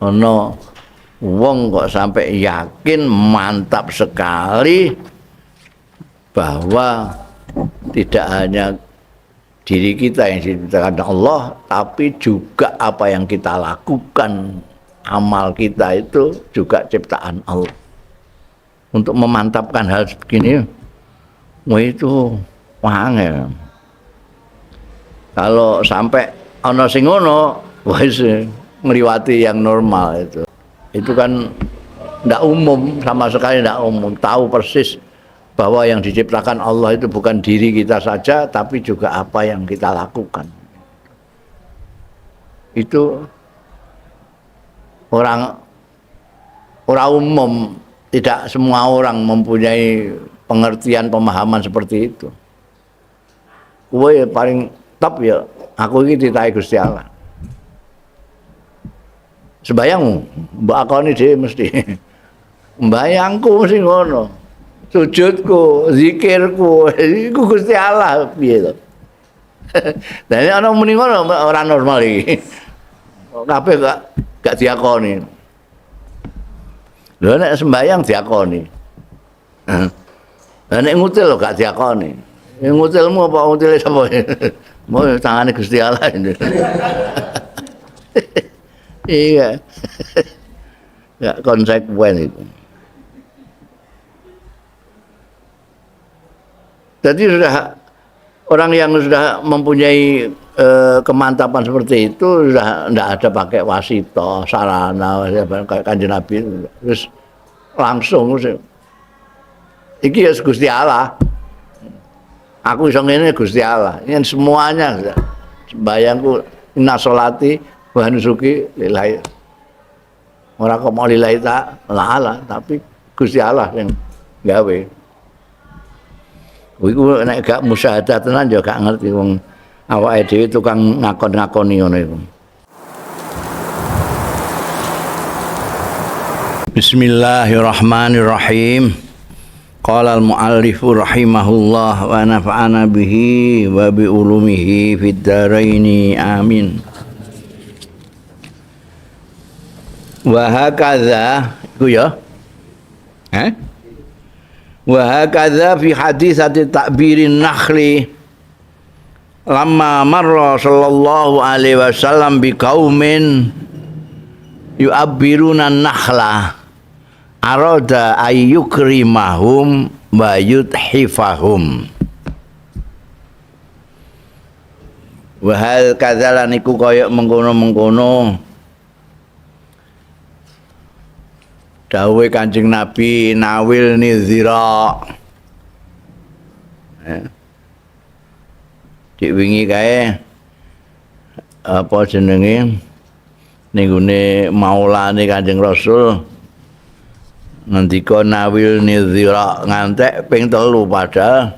ana wong kok sampai yakin mantap sekali bahwa tidak hanya diri kita yang diciptakan Allah, tapi juga apa yang kita lakukan, amal kita itu juga ciptaan Allah. Untuk memantapkan hal begini, wah itu wangel. Kalau sampai ana sing ngono, wis ngliwati yang normal itu. Itu kan tidak umum, sama sekali tidak umum. Tahu persis bahwa yang diciptakan Allah itu bukan diri kita saja, tapi juga apa yang kita lakukan. Itu orang umum, tidak semua orang mempunyai pengertian pemahaman seperti itu. Kowe paling top ya, aku ini ditahi Gusti Allah. Sembayangmu, mbak akoni dhewe mesti. Mbayangku mesti ngono. Sujudku, zikirku, iku Gusti Allah piye to. Lah nek ana muni ngono ora normal iki. Kabeh gak diakoni. Lha nek sembayang diakoni. Lah nek ngutil gak diakoni. Ngutilmu apa ngutile sapa? Mau tangane Gusti Allah ini. Iya. Enggak konsekuen itu. Jadi sudah orang yang sudah mempunyai kemantapan seperti itu sudah tidak ada pakai wasito, sarana, kayak Kanjeng Nabi, terus langsung iki ya Gusti Allah. Aku iso ngene Gusti Allah. Ini semuanya sembayangku inna sholati wa nusuki lillahi. Ora kok mau lillahi ta'ala, tapi Gusti Allah yang gawe. Iku nek gak musyahadah tenan ya gak ngerti wong awake dhewe tukang ngakon-ngakoni ngono iku. Bismillahirrahmanirrahim. Qala al-muallif rahimahullah wa nafa'ana bihi wa bi ulumihi fid dharain amin. Wa hakadza iku ya. Wa hakadza fi haditsati ta'birin nakhli lamma marra sallallahu alaihi wasallam bi qaumin yu'abbiruna nakhla arada ayyukrimahum wa yudhifahum. Wa hakadza lan iku kaya mengkono-mengkono dawuhe Kanjeng Nabi nawil nizira. Dik wingi kae apa jenenge ning gone maulane Kanjeng Rasul ngendika nawil nizira ngantek ping 3 padahal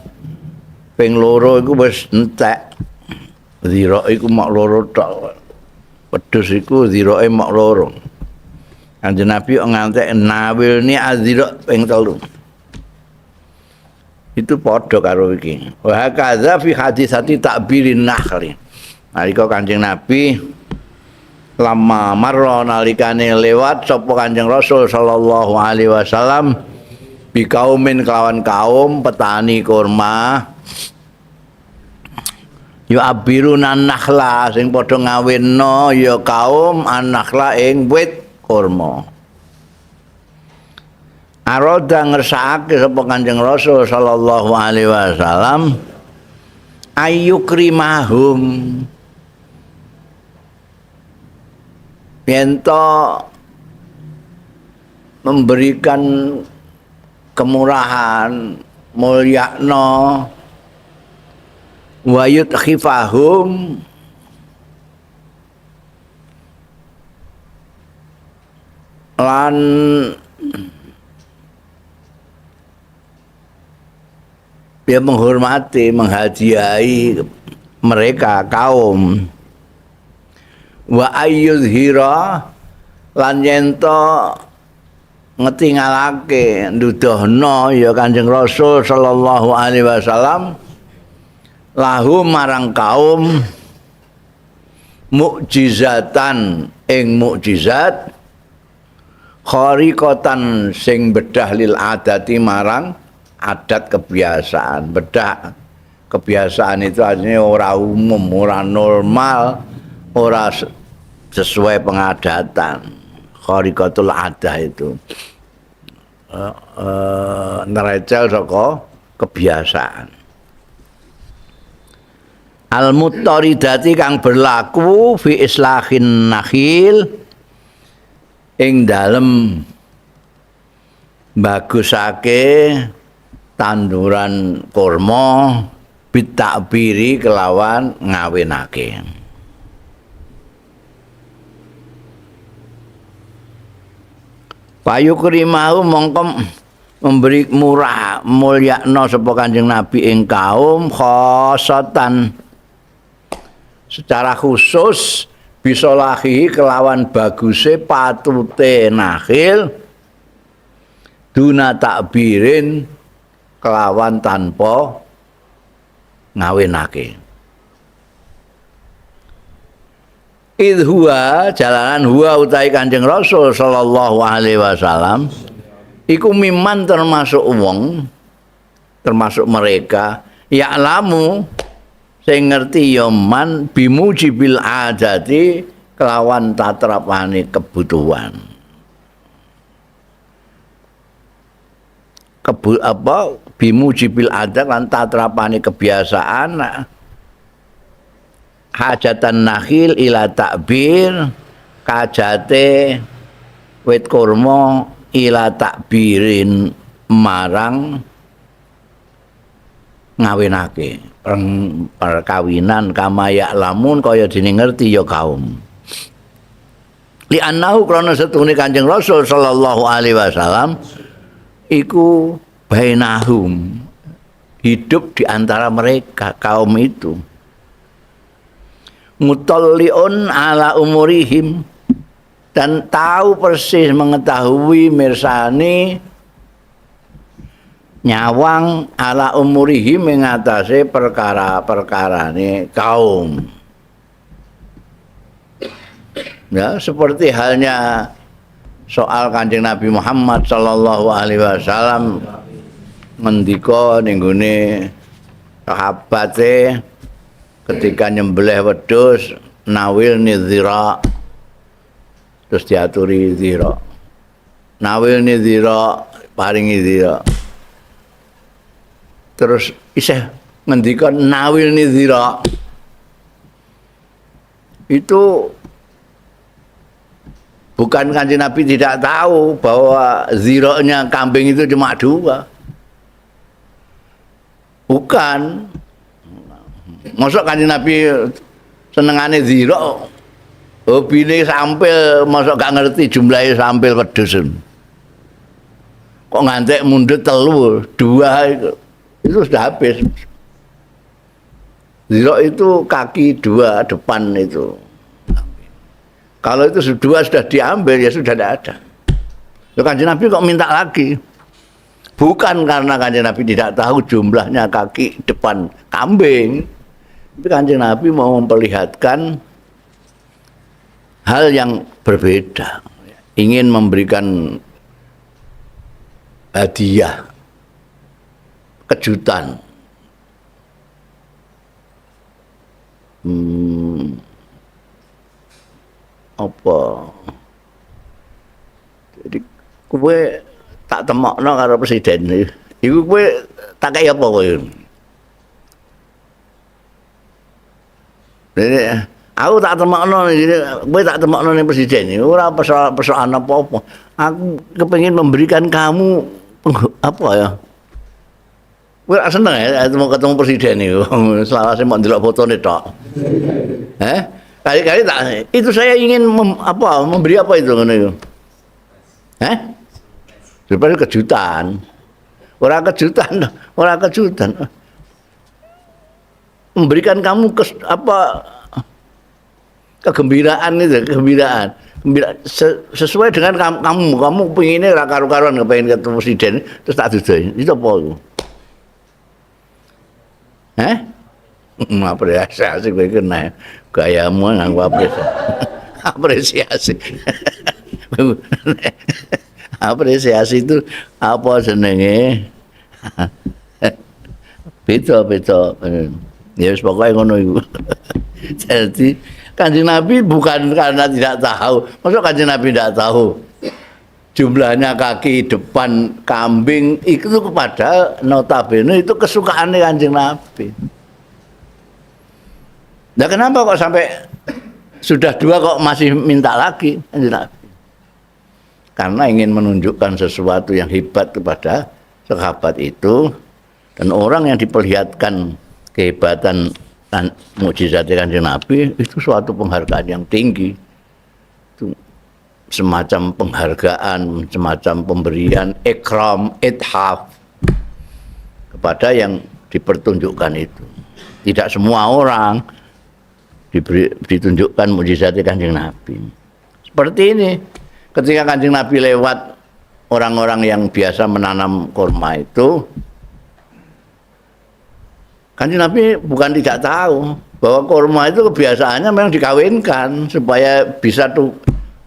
ping 2 iku wis entek. Zira iku mok 2 tok. Wedhus iku zirae mok 2. Kanjeng Nabi ngantek nawil ni azira ping 3. Itu padha karo iki. Wa kadza fi haditsati ta'birin nakhli. Nalika Kanjeng Nabi lama marra nalikane lewat sapa Kanjeng Rasul sallallahu alaihi wasallam bi kaumin kelawan kaum petani kurma yu abiruna nakhla sing padha ngawinno ya kaum an-nakhla ing wit kurma. Aroda ngersakake sapa Kanjeng Rasul sallallahu alaihi wasallam ayyukrimahum yento memberikan kemurahan, mulyakno wa yudhifahum lan dia menghormati, menghadiahi mereka kaum wa ayyuzhira lan yento ngetingalake ndudohno ya Kanjeng Rasul sallallahu alaihi wasallam lahu marang kaum mukjizatan ing mukjizat khariqatan sing bedah lil adati marang adat kebiasaan. Bedah kebiasaan itu artinya ora umum, ora normal, ora sesuai pengadatan. Khariqatul adah itu nerecel saka kebiasaan. Al-muttaridati kang berlaku fi islahin nakhil ing dalem bagusake tanduran kurma bitakbiri kelawan ngawinake. Payukrimahu mongko memberi murah mulyakno sapa Kanjeng Nabi ing kaum khosatan secara khusus bisolahi kelawan baguse patute nakhil duna takbirin kelawan tanpa ngawinake. Idhuwa jalanan huwa utai Kanjeng Rasul sallallahu alaihi wasallam iku miman termasuk wong termasuk mereka ya'lamu sing ngerti ya man bimujibil adati kelawan tatrapane kebutuhan. Bimujibil adat lan tatrapane kebiasaan hajatan nakhil ila takbir kajate wit kurma ila takbirin marang ngawinake perkawinan kama ya'lamun kaya dene ngerti ya kaum li annahu krana setune Kanjeng Rasul sallallahu alaihi wasallam iku bainahum hidup di antara mereka kaum itu mutalliun ala umurihim dan tahu persis mengetahui mirsani nyawang ala umurihim mengatasi perkara-perkarane kaum. Ya, seperti halnya soal Kanjeng Nabi Muhammad sallallahu alaihi wasallam ngendika ning gone sahabate ketika nyembelih wedhus nawil nidhira terus diaturi dhira nawil nidhira paringi dhira terus isih ngendika nawil nidhira itu bukan Kanjeng Nabi tidak tahu bahwa dhiranya kambing itu cuma dua, bukan. Mosok Kanjeng Nabi senengane dhira, hobine sampil, mosok gak ngerti jumlahe sampil wedhus. Kok ngantek mundut telu, dua itu sudah habis. Dhira itu kaki dua depan itu. Kalau itu dua sudah diambil ya sudah tidak ada. Kanjeng Nabi kok minta lagi? Bukan karena Kanjeng Nabi tidak tahu jumlahnya kaki depan kambing. Tapi Kanjeng Nabi mau memperlihatkan hal yang berbeda, ingin memberikan hadiah, kejutan. Apa? Jadi kowe tak temokno karo presiden. Iku kowe tak kaya apa kowe? Aku tak temokno kowe tak temokno ning presiden. Ora persoalan apa-apa. Aku kepengin memberikan kamu apa ya? Kowe seneng ya ketemu presiden itu. Selawase mau ndelok fotone tok. Kali-kali tak itu saya ingin memberi apa itu ngono itu. Seperti kejutan. Ora kejutan. Memberikan kamu kegembiraan itu, kegembiraan. Sesuai dengan kamu pengennya ra karo-karuan pengen ketemu presiden terus tak dudui. Itu apa itu? Apresiasi kowe kena gayamu nganggo apresiasi. Apresiasi itu apa jenenge? Beda-beda. Ya wis pokoke ngono iku. Jadi Kanjeng Nabi bukan karena tidak tahu. Maksud Kanjeng Nabi tidak tahu jumlahnya kaki depan kambing itu kepada notabene itu kesukaannya Kanjeng Nabi. Nah kenapa kok sampai sudah 2 kok masih minta lagi Kanjeng Nabi? Karena ingin menunjukkan sesuatu yang hebat kepada sahabat itu, dan orang yang diperlihatkan kehebatan dan mukjizat Kanjeng Nabi itu suatu penghargaan yang tinggi. Itu semacam penghargaan, semacam pemberian ikram, ithaf kepada yang dipertunjukkan itu. Tidak semua orang ditunjukkan mukjizat Kanjeng Nabi. Seperti ini, ketika Kanjeng Nabi lewat orang-orang yang biasa menanam kurma itu, Kanjeng Nabi bukan tidak tahu bahwa kurma itu kebiasaannya memang dikawinkan supaya bisa tuh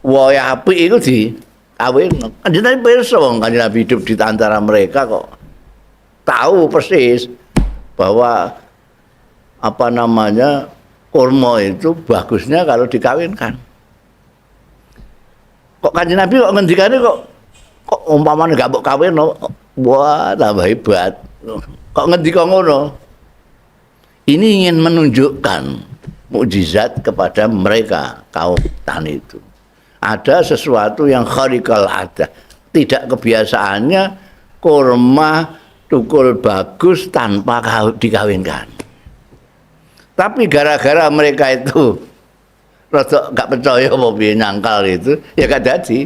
waya api itu dikawin. Kanjeng Nabi pirsa wong Kanjeng Nabi hidup di antara mereka kok tahu persis bahwa apa namanya kurma itu bagusnya kalau dikawinkan. Kok Kanjeng Nabi kok ngendikane kok umpamane gak mbok kawin, wah tambah hebat. Kok ngendika ngono? Ini ingin menunjukkan mukjizat kepada mereka kaum tani itu. Ada sesuatu yang khariqal adah. Tidak kebiasaannya kurma tukul bagus tanpa dikawinkan. Tapi gara-gara mereka itu rada gak percaya apa piye nyangkal itu, ya gak dadi.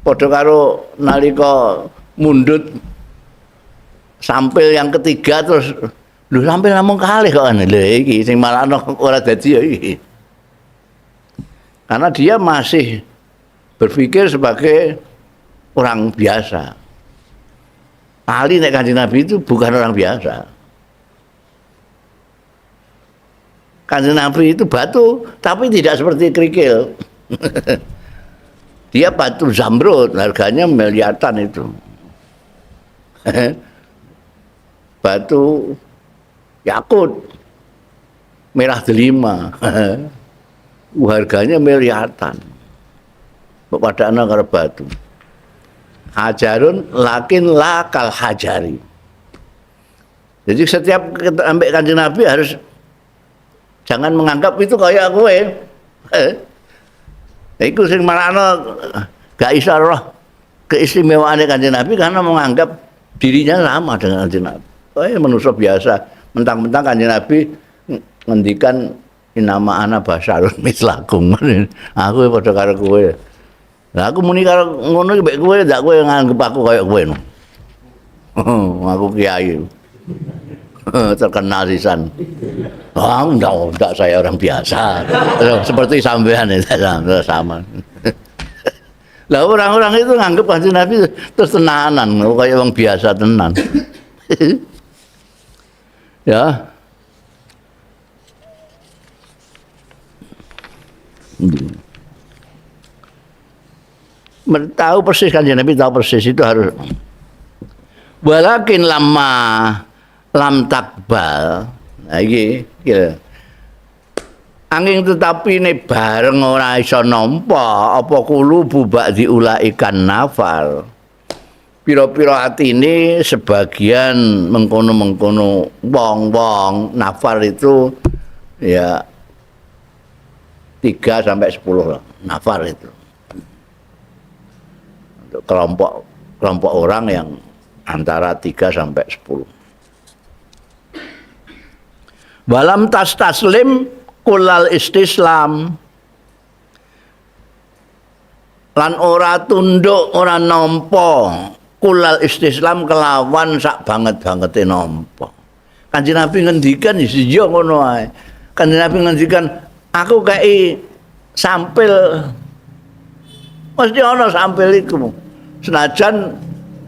Padha karo nalika mundut sampil yang ketiga terus lho sampil namung kalih kok lho iki sing malah ora dadi ya iki. Karena dia masih berpikir sebagai orang biasa. Ali nek Kanjeng Nabi itu bukan orang biasa. Kanjeng Nabi itu batu, tapi tidak seperti kerikil. Dia batu zamrud, harganya miliaran itu. Batu yakut, merah delima. Harganya miliaran. Pada anak karo batu. Hajarun lakin lakal hajari. Jadi setiap kita ambil Kanjeng Nabi harus jangan menganggap itu kayak gue. Iku sing marano gak iso roh keistimewaan Kanjeng Nabi karena menganggap dirinya sama dengan Kanjeng Nabi. Manusia biasa, mentang-mentang Kanjeng Nabi ngendikan nama anak basarun mislakum. Aku padha karo kowe. Lah aku muni karo ngono iki mbek kowe, ndak kowe nganggep aku kaya kowe no. Aku kiai. Terkenal sisan. Enggak saya orang biasa. Seperti sampean sama. Lah orang-orang itu nganggep Kanjeng Nabi terus tenanan, kayak orang biasa tenan. Ya. Tahu persis Kanjeng Nabi, tahu persis itu harus. Walakin lama lam takbal. Nah iki ya. Angin tetapi ini bareng ora iso nampa apa kulubu ba'di ulaikan nafal. Pira-pira atine sebagian mengkono-mengkono wong-wong nafal itu ya 3 sampai 10 nafal itu. Untuk kelompok orang yang antara 3 sampai 10. Walam taslim kulal istislam lan ora tunduk ora nampa kulal istislam kelawan sak banget-bangete nampa. Kanjeng Nabi ngendikan ya ngono ae. Kanjeng Nabi ngendikan aku kei sampil mesti ana sampil iku. Senajan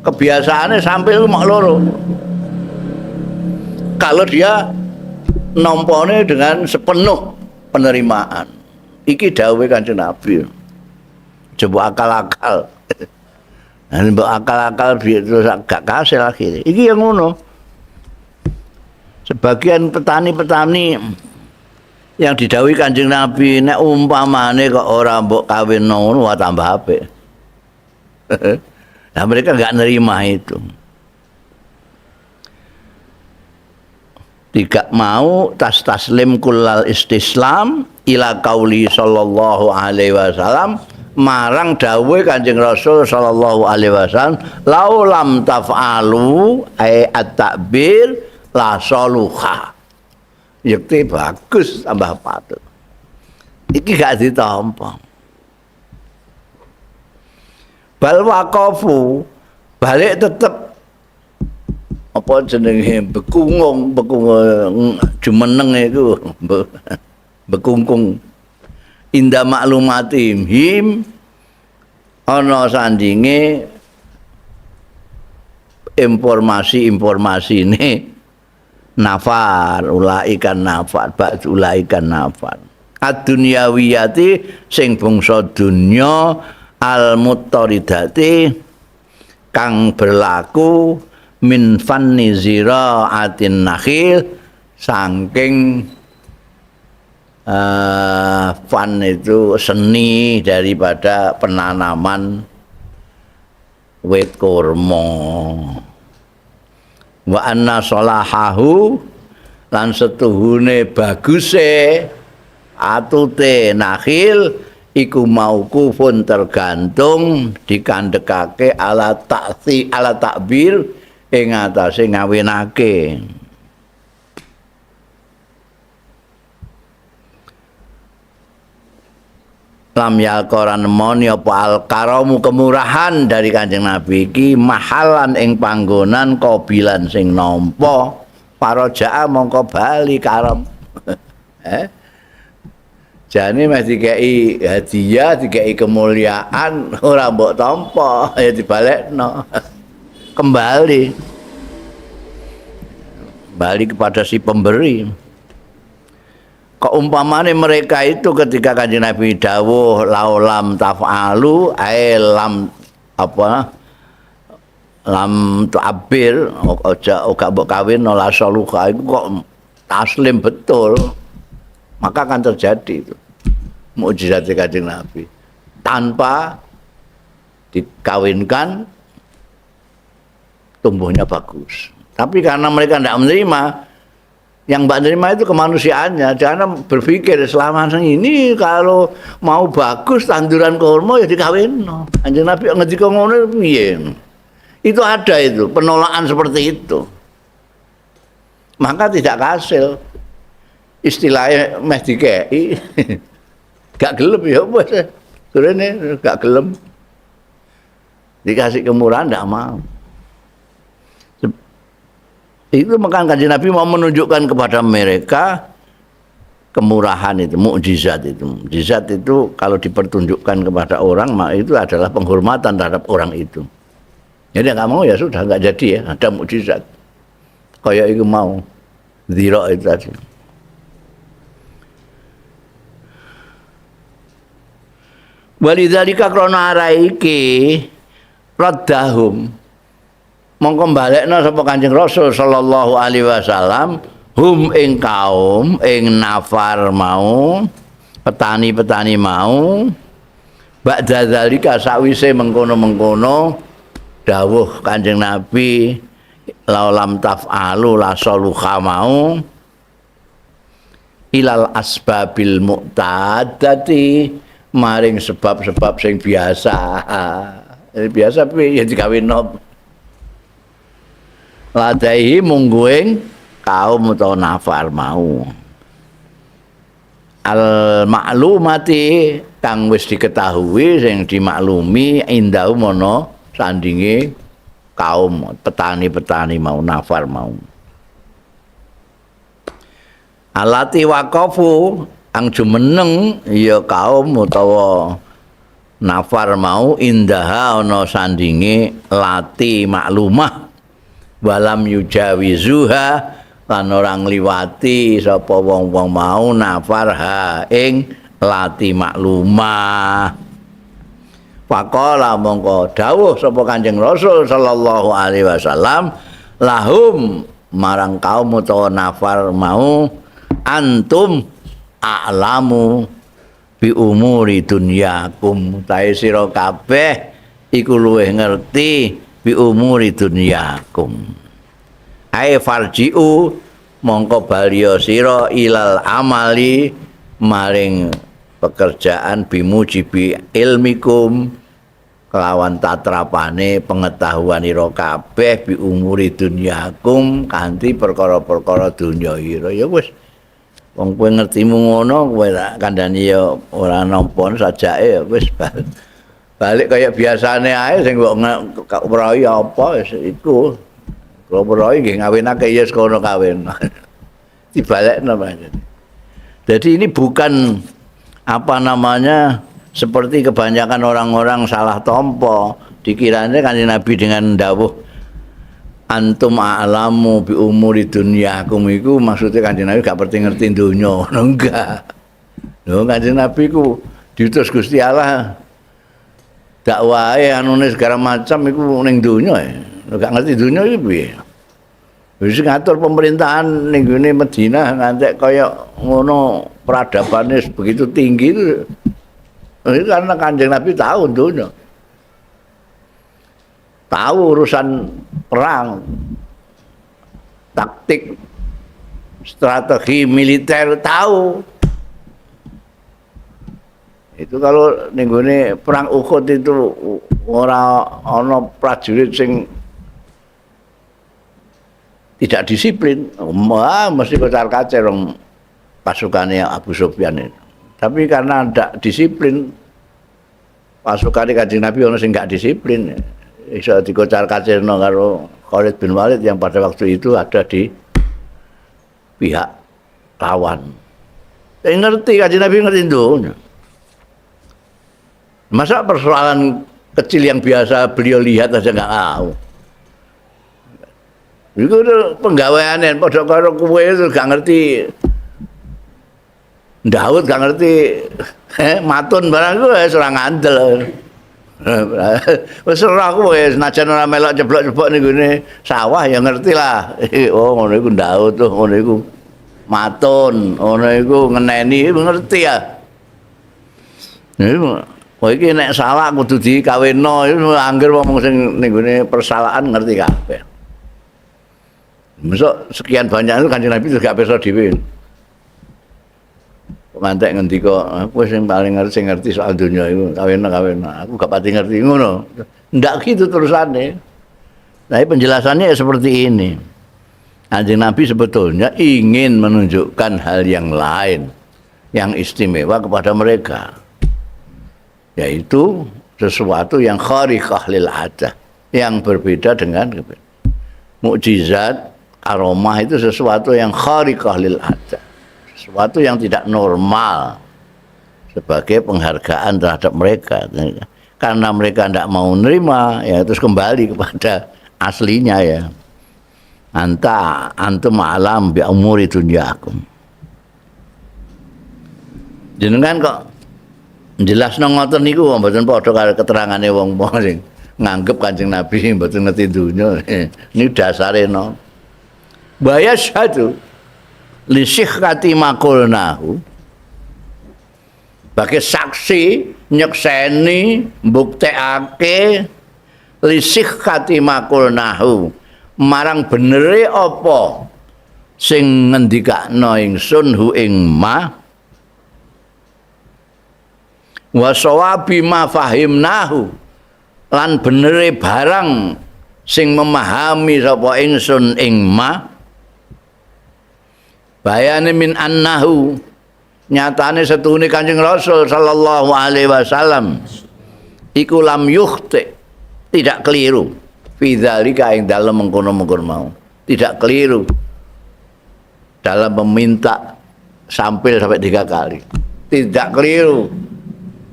kebiasaannya sampil mak loro. Kalau dia nampane dengan sepenuh penerimaan. Iki dawuhe Kanjeng Nabi. coba akal-akal. Nah, mbok akal-akal terus gak kasil akhirnya. Iki yang ngono. Sebagian petani-petani yang didhawuhi Kanjeng Nabi nek umpamane kok ora mbok kawin ngono wah tambah apik. Nah, mereka enggak nerima itu. Tidak mau taslim kullal istislam ila qauli sallallahu alaihi wasallam marang dawuhe Kanjeng Rasul sallallahu alaihi wasallam laulam taf'alu ay at-takbir la saluha. Yakti bagus tambah patut. Iki gak ditampa. Bal waqafu balik tetep apa jenenge bekungung jumeneng itu bekungkung inda maklumatim him ana sandinge informasi ini nafar ulaikan nafar ba'd ulaikan nafar ad-dunyawiyati sing bangsa dunya al-muttaridati kang berlaku min fanni ziraatin nakhil saking fan itu seni daripada penanaman wit kurma wa anna salahahu lan setuhune baguse atute nakhil iku mauqufun tergantung dikandhekake ala takbir ing atase ngawinake. Lam yalqaran moni apa al-karamu kemurahan dari Kanjeng Nabi iki mahalan ing panggonan qabilan sing nampa paraja'a mongko bali karam. Jane meh dikeki hadiah, dikeki kemuliaan ora mbok tampa ya dibalekno. Kembali kepada si pemberi. Keumpamane mereka itu ketika Kanjeng Nabi dawuh laulam taf'alu ay lam tu'abbir oga mbok kawin la saluha iku kok taslim betul. Maka akan terjadi itu mukjizat Kanjeng Nabi tanpa dikawinkan tumbuhnya bagus. Tapi karena mereka tidak menerima, yang mbak menerima itu kemanusiaannya. Jangan berpikir selama ini kalau mau bagus tanduran kurma ya dikawin. Kanjeng Nabi ngendika ngono piye? Itu ada itu penolakan seperti itu. Maka tidak kasil. Istilahnya meh dikeki. Gak gelem ya wis. Surene gak gelem. Dikasih kemurahan tidak mau. Itu maka Kanjeng Nabi mau menunjukkan kepada mereka kemurahan itu, mukjizat itu. Mukjizat itu kalau dipertunjukkan kepada orang, maka itu adalah penghormatan terhadap orang itu. Jadi nggak mau ya sudah nggak jadi ya, ada mukjizat. Kayak itu mau zira itu tadi. Walidzalika krana araiki raddahum mongko balekna sapa Kanjeng Rasul sallallahu alaihi wasallam hum ing kaum ing nafar mau petani-petani mau ba'da zalika sawise mengkono-mengkono dawuh Kanjeng Nabi laulam taf'alu la saluha mau ilal asbabil mu'tadati maring sebab-sebab sing biasa. Biasa piye ya dikawinno ladaihi mungguing kaum utawa nafar mau al maklumati kang wis diketahui sing dimaklumi indahu mono sandinge kaum petani-petani mau nafar mau alati waqafu ang jumeneng ya kaum utawa nafar mau indaha ana sandinge lati maklumah walam yujawizuha lan ora ngliwati sapa wong-wong mau nafar ha ing lati maklumah Faqala mongko dawuh sapa Kanjeng Rasul sallallahu alaihi wasallam lahum marang kaum utawa nafar mau antum a'lamu bi umuri dunyakum tae sira kabeh iku luwih ngerti bi umuri dunyakum ae farjiu mongko baliya sira ilal amali maring pekerjaan bimujibi ilmikum kelawan tatrapane pengetahuan ira kabeh bi umuri dunyakum kanthi perkara-perkara dunya ira ya wis wong kowe ngertimu ngono kowe tak kandhani ya ora nampa sajake ya wis balik kaya biasane ae sing mbok weruhi apa wis iku kula weruhi nggih ngawinake ya sekono kawin dibalekno pancen. Jadi ini bukan apa namanya seperti kebanyakan orang-orang salah tompo dikiranya Kanjeng Nabi dengan dawuh antum a'lamu bi umuri dunyakum iku maksudnya Kanjeng Nabi gak ngerti donya enggak lho Kanjeng Nabi ku diutus Gusti Allah dakwahe anune segala macam iku ning donya gak ngerti donya iki piye wis ngatur pemerintahan ning gone Madinah ngantek kaya ngono peradabannya begitu tinggi itu karena Kanjeng Nabi tahu dunia, tahu urusan perang, taktik, strategi militer tahu. Itu kalau nenggone perang Uhud itu orang ono prajurit sing tidak disiplin, mesti kocar-kacir pasukannya Abu Sufyan itu. Tapi karena tidak disiplin, pasukan Kanjeng Nabi ono sing enggak disiplin, iso dikocar-kacirno karo Khalid bin Walid yang pada waktu itu ada di pihak lawan. Saya ngerti Kanjeng Nabi ngerti dunia. Masa persoalan kecil yang biasa beliau lihat aja enggak tahu. Itu penggaweanen padha karo kowe itu gak ngerti. Daud gak ngerti matun barang ku wis ora ngandel. Wis ora aku wis senajan ora melok jeblok-jeblok ning gone sawah ya ngerti lah. Oh ngono iku Daud tuh ngono iku matun, ngono iku ngeneni ngerti ya. Kowe iki nek salah kudu dikawinno iku angger wong sing ning gone persalahan ngerti kabeh. Mesok sekian banyak itu Kanjeng Nabi juga bisa dhewe. Ngantek ngendika aku sing paling ngerti soal dunia itu kawin aku gak pati ngerti ngono ndak gitu terusane. Nah penjelasannya seperti ini. Kanjeng Nabi sebetulnya ingin menunjukkan hal yang lain yang istimewa kepada mereka, yaitu sesuatu yang khariqah lil adah, yang berbeda dengan mukjizat karomah itu sesuatu yang khariqah lil adah, sesuatu yang tidak normal sebagai penghargaan terhadap mereka karena mereka tidak mau menerima ya terus kembali kepada aslinya ya antum alam bi umuri dunyakum jenengan kok jelasno ngoten niku mboten padha karo keterangane wong-wong sing nganggep Kanjeng Nabi mboten ngerti dunya ini dasare no bayashadu li syikhati maqulnahu bagi saksi nyekseni mbuktekake li syikhati maqulnahu marang benere apa sing ngendikakno ingsun hu ing ma wa sawabi ma fahimnahu lan benere barang sing memahami sapa ingsun ing ma bayane min annahu nyatane setune Kanjeng Rasul sallallahu alaihi wasallam iku lam yukhti tidak keliru fi dzalika ing dalem mengkono-mengkono mau tidak keliru dalam meminta sampil sampai 3 kali tidak keliru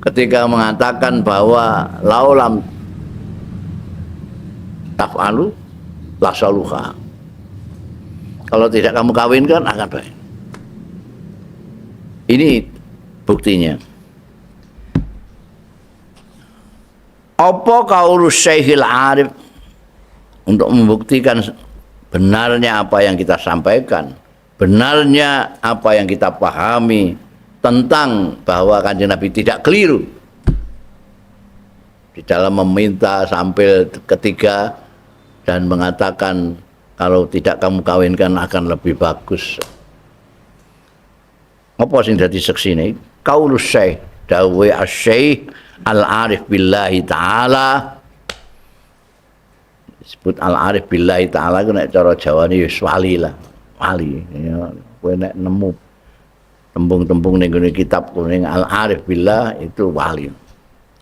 ketika mengatakan bahwa laulam taf'alu la saluha kalau tidak kamu kawinkan akan baik. Ini buktinya. Apa qaulus Syekhil Arif, untuk membuktikan benarnya apa yang kita sampaikan, benarnya apa yang kita pahami tentang bahwa Kanjeng Nabi tidak keliru di dalam meminta sambil ketiga dan mengatakan kalau tidak kamu kawinkan akan lebih bagus. Apa sing dadi seksine? Qaulus Syekh, dawuhe Asy-Syaikh Al-Arif billahi taala. Disebut Al-Arif billahi taala ku nek cara Jawane wis wali lah. Wali. Ya, kowe nek nemu tembung-tembung ning kitab kuning Al-Arif billah itu wali.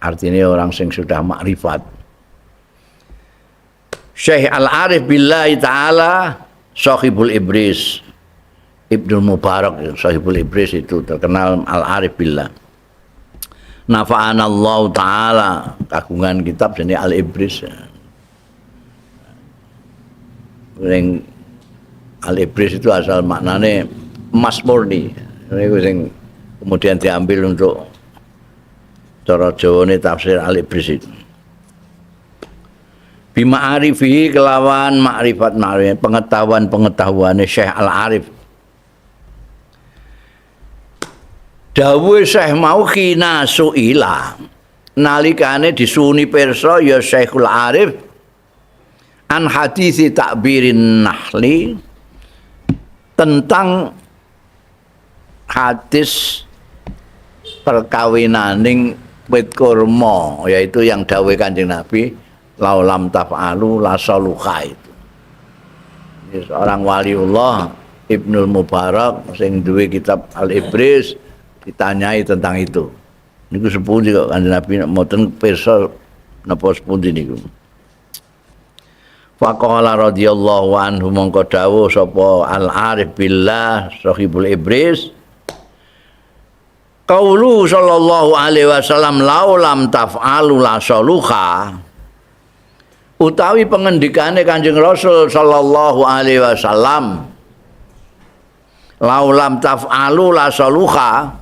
Artinya orang sing sudah makrifat. Syekh Al-Arif billahi taala Sahibul Ibris, Ibnu Mubarak, Sahibul Ibris itu terkenal Al-Arif billah. Nafa'ana Allah taala, kagungan kitab jenis Al-Ibris. Al-Ibris itu asal maknanya emas murni. Ini yang kemudian diambil untuk cara Jawane tafsir Al-Ibris itu. Bima'arifi kelawan ma'rifat pengetahuan-pengetahuane Syekh Al-Arif. Dawuhe Syekh mau khina suila nalikane disuni pirsa ya Syekhul Arif an hadisi takbirin nahli, tentang hadis perkawinaning wit kurma, yaitu yang dawuh Kanjeng Nabi laulam taf'alu la saluha itu. Ini seorang waliullah Ibnu Mubarak sing duwe kitab Al-Ibris ditanyai tentang itu. Niku sepundi kok Kanjeng Nabi mboten pirsa napa sepundi niku. Faqala radhiyallahu anhu mongko dawuh sapa Al-Arif billah Sahibul Ibris, qaulu sallallahu alaihi wasallam laulam taf'alu la saluha, utawi pengendikane Kanjeng Rasul sallallahu alaihi wasallam laulam taf'alu la saluha,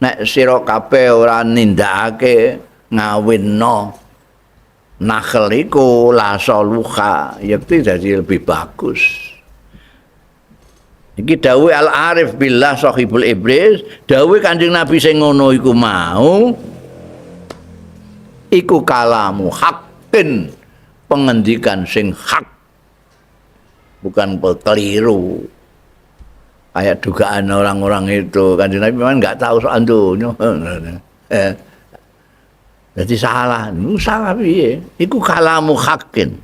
nek sira kabeh ora nindakake ngawinno nakhl iku la saluha, yakti dadi lebih bagus. Iki dawuh Al-Arif billah Sahibul Ibris, dawuh Kanjeng Nabi sing ngono iku mau iku kalamu haqqin, pengendikan sing hak, bukan keliru. Kayak dugaan orang-orang itu, Kanjeng Nabi memang enggak tahu soal dunya. Jadi salah piye? Iku kalamu haqqin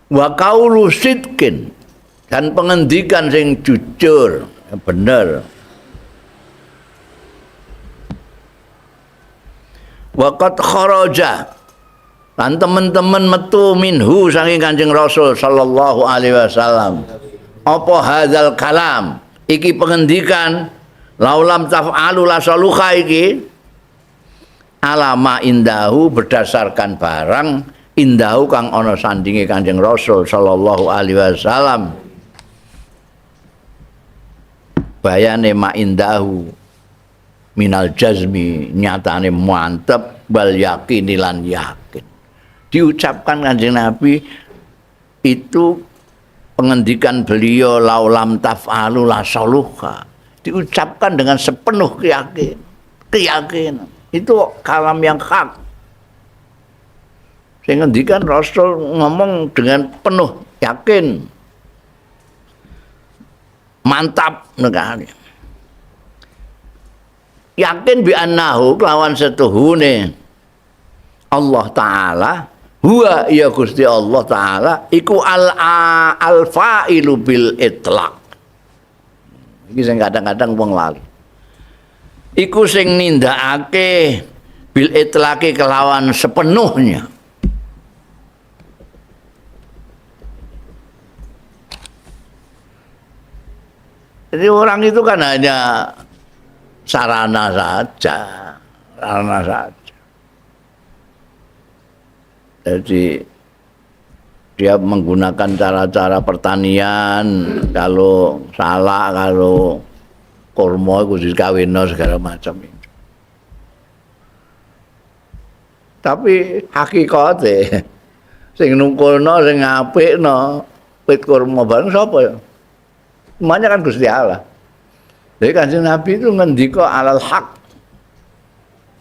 wa qaulu sidqin, dan pengendikan sing jujur, bener. Wa qad kharaja, lan teman-teman metu minhu saking Kanjeng Rasul sallallahu alaihi wasallam. Apa hadzal kalam? Iki pengendikan laulam taf'alu la saluha iki alama indahu, berdasarkan barang indahu kang ana sandinge Kanjeng Rasul sallallahu alaihi wasallam. Bayane ma indahu minal jazmi, nyatane mantep, wal yakini lan yakin. Diucapkan Kanjeng Nabi itu pengendikan beliau laulam taf'alu la saluha, diucapkan dengan sepenuh keyakinan. Itu kalam yang hak. Saya ngendikan Rasul ngomong dengan penuh yakin, mantap nekane. Yakin bi annahu kelawan setuhune Allah taala, huwa ya Gusti Allah taala iku al-fa'ilu bil itlaq. Iki sing kadang-kadang wong lali. Iku sing nindakake bil itlaqi kelawan sepenuhnya. Jadi orang itu kan hanya sarana saja. Jadi dia menggunakan cara-cara pertanian, kalau salah, kalau kurma itu dikawinno segala macam itu. Tapi hakikate sing nungkulno sing ngapikno wit kurma bareng sapa ya? Semuanya kan Gusti Allah. Jadi Kanjeng Nabi itu ngendika alal haq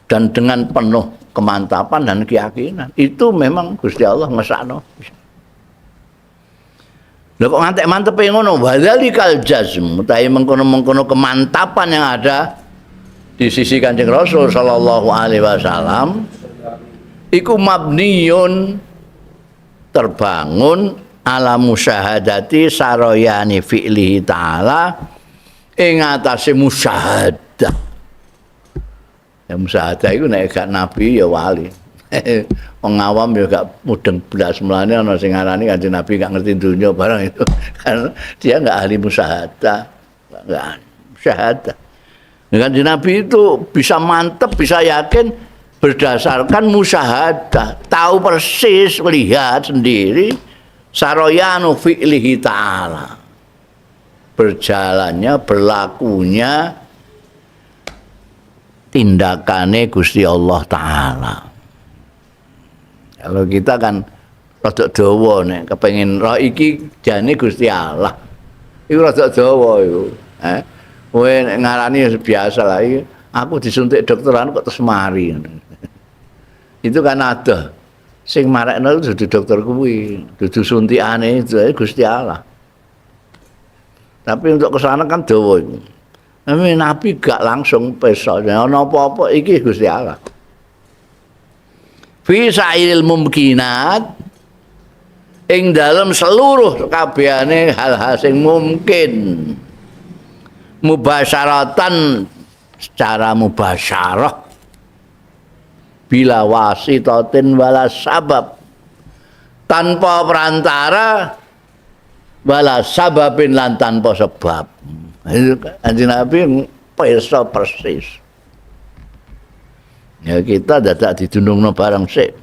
dan dengan penuh kemantapan dan keyakinan. Itu memang Gusti Allah ngesakno. Lha kok ngantek mantepe ngono, wadzalikal jazm, utahe mengkono-mengkono kemantapan yang ada di sisi Kanjeng Rasul sallallahu alaihi wasallam iku mabniyun terbangun ala musyahadati sarayani fi'lihi ta'ala ing atase musyahadah. Ya musyahadah iku nek gak nabi ya wali. Wong awam ya gak mudeng blas mulane ana sing ngarani Kanjeng Nabi gak ngerti dunya barang itu. Karena dia gak ahli musyahadah. Enggak musyahadah. Kanjeng Nabi itu bisa mantep, bisa yakin berdasarkan musyahadah, tahu persis, melihat sendiri sarayanu fi'lihi ta'ala. Berjalannya, berlakunya tindakane Gusti Allah Ta'ala. Kalau kita kan rada dawa nek kepengin roh iki jane Gusti Allah. Iku rada dawa iku. Kowe ngarani biasa lah iki. Aku disuntik dokteran kok terus mari. Itu kan ada. Sing marekno dudu dokter kuwi, dudu suntikane itu Gusti Allah. Tapi untuk kesana kan dawa iku. Nabi gak langsung pesok. Ana apa-apa iki Gusti Allah. Fi sa'iril mumkinat ing dalam seluruh kabehane hal-hal sing mungkin mubasyaratan secara mubasyarah bila wasitatin wala sabab tanpa perantara wala sababin lan tanpa sebab. Kanjeng Nabi pirsa persis. Ya kita dadak didunungno barang sik.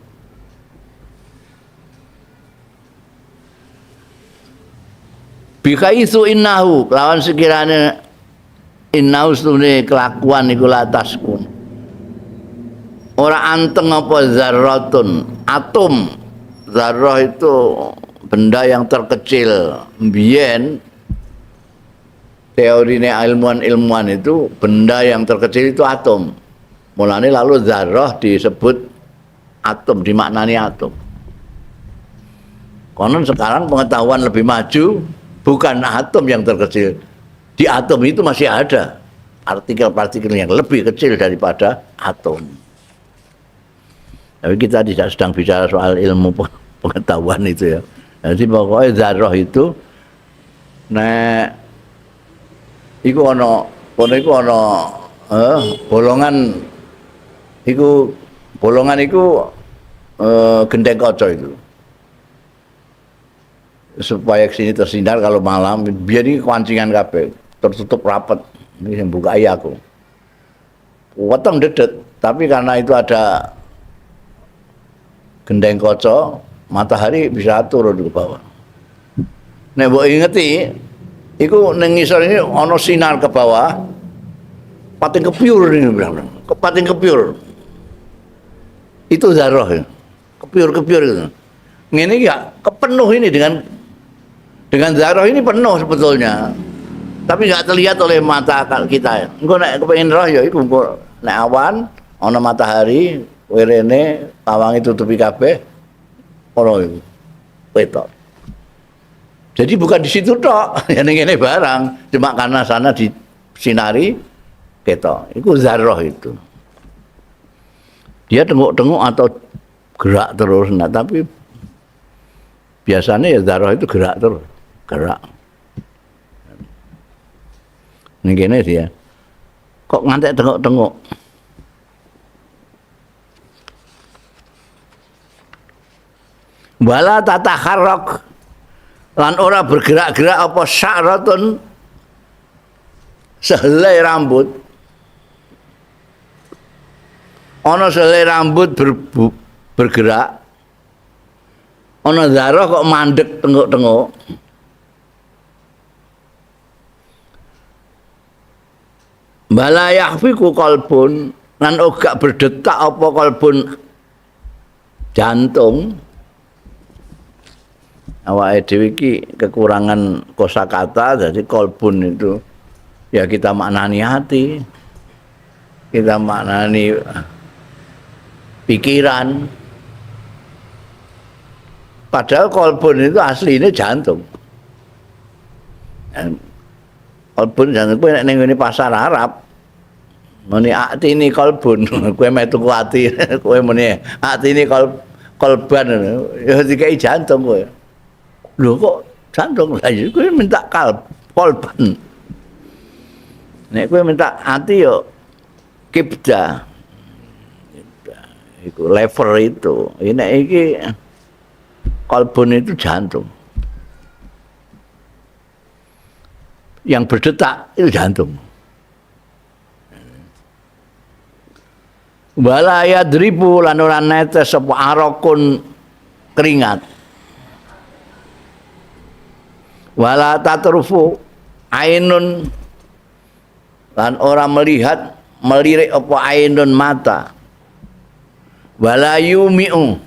Bikaisu innahu lawan sekiranya innahu stune kelakuan iku lataskun. Ora anteng apa zarratun, atom. Zarrah itu benda yang terkecil. Mbiyen teorine ilmuwan itu benda yang terkecil itu atom. Mulane lalu zarrah disebut atom, dimaknani atom. Konon sekarang pengetahuan lebih maju, bukan atom yang terkecil. Di atom itu masih ada partikel-partikel yang lebih kecil daripada atom. Tapi kita tidak sedang bicara soal ilmu pengetahuan itu ya. Jadi pokoknya zarrah itu nek iku ana bolongan iku gendeng kaca itu. Supaya kesini tersinar kalau malam, biar ini kewancingan kabeh tertutup rapat. Ini yang buka aku. Weteng dedet, tapi karena itu ada gendeng kaca, matahari bisa turun ke bawah. Nek mbok ingeti, iku ning ngisor ini ana sinar ke bawah. Pating kepiur ini bilang. Pating kepiur. Itu zarrah ya. Kepiur-kepiur itu. Ngene iki ya kepenuh ini dengan zarrah ini penuh sebetulnya. Tapi enggak terlihat oleh mata kita. Engko nek kepengin roh ya iku engko nek awan ana matahari, werene awange tutupi kabeh ana iku. Wetok. Jadi bukan di situ tok, ya ning ngene barang, cuma karena sana disinari ketok. Iku zarrah itu. Dia tengok-tengok atau gerak terus, nah tapi biasanya ya zarrah itu gerak terus, gerak. Ini gini dia, kok ngantek tengok-tengok. Wala tatakharrak lan ora bergerak-gerak apa sya'ratun sehelai rambut. Ana sehelai rambut bergerak. Ana zarrah kok mandek tengok-tengok. Bala yahfiku qalbun lan ora berdetak apa qalbun jantung. Awake dhewe iki kekurangan kosakata, jadi kolbun itu ya kita maknani hati, kita maknani pikiran. Padahal kolbun itu aslinya jantung. Kolbun jantung kowe nek ning ngene pasar Arab muni atine kolbun, kowe metu ati, kowe muni atine kolban ya dikai jantung kowe. Lho kok jantung lah ya kowe minta kolban. Nek kowe minta ati yo kibda. Iku lever itu. Ini iki kolbun itu jantung. Yang berdetak itu jantung. Wala yadribu lan ora netes apa arakun keringat. Wala tatrufu ainun lan ora melirik apa ainun mata. Wala yumi'u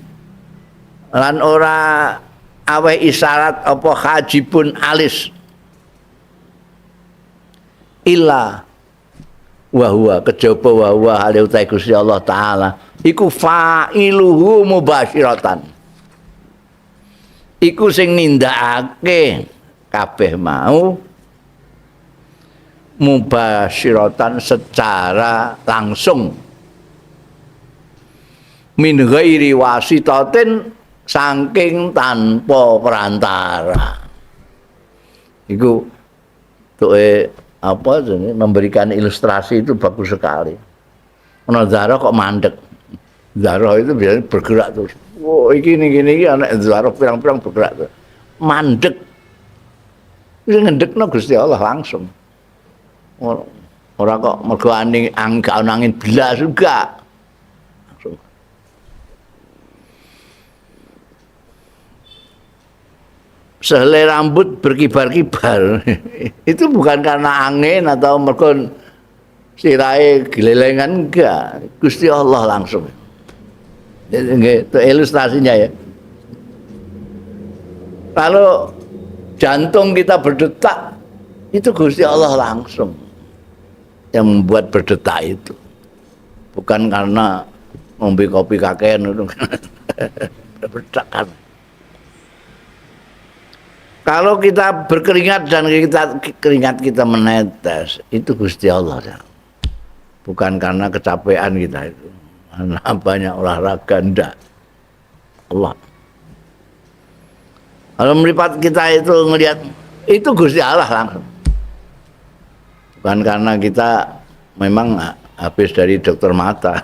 lan ora aweh isyarat apa hajibun alis illa wa huwa kejaba wa huwa hale utai Gusti Allah taala iku fa'iluhu mubasyiratan iku sing nindakake kabeh mau mubasyiratan secara langsung min ghairi wasitatin saking tanpa perantara. Iku tuh apa jenis memberikan ilustrasi itu bagus sekali. Ono Zara kok mandek. Zara itu biasanya bergerak terus. Oh, gini anak Zara pirang-pirang bergerak terus. Mandek. Itu ngendekno Gusti Allah langsung. Ora kok mergo angin belas juga. Langsung. Sehelai rambut berkibar-kibar. Itu bukan karena angin atau mergo sirahe gelelengan, enggak. Gusti Allah langsung. Itu ilustrasinya ya. Kalau jantung kita berdetak, itu Gusti Allah langsung yang membuat berdetak itu. Bukan karena ngombe kopi kakean itu. Berdetak kan. Kalau kita berkeringat dan keringat kita menetes, itu Gusti Allah. Bukan karena kecapean kita itu. Karena banyak olahraga, enggak. Allah. Kalau melipat kita itu ngelihat, itu Gusti Allah langsung. Bukan karena kita memang habis dari dokter mata,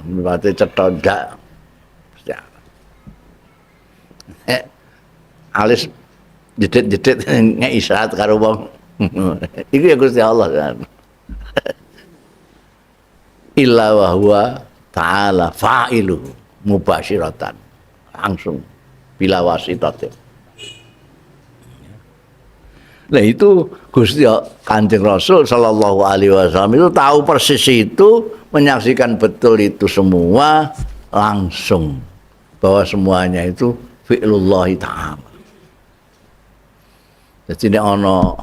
melipatnya cetok, enggak. Alis jedit-jedit ngeisyarat karo wong. Iku ya Gusti Allah kan. Illa wa huwa ta'ala fa'ilu mubasyiratan. Langsung bila wasitatin. Nah itu Gusti Kanjeng Rasul sallallahu alaihi wasallam itu tahu persis itu, menyaksikan betul itu semua langsung bahwa semuanya itu fi'lullah ta'ala. Jadi nek ana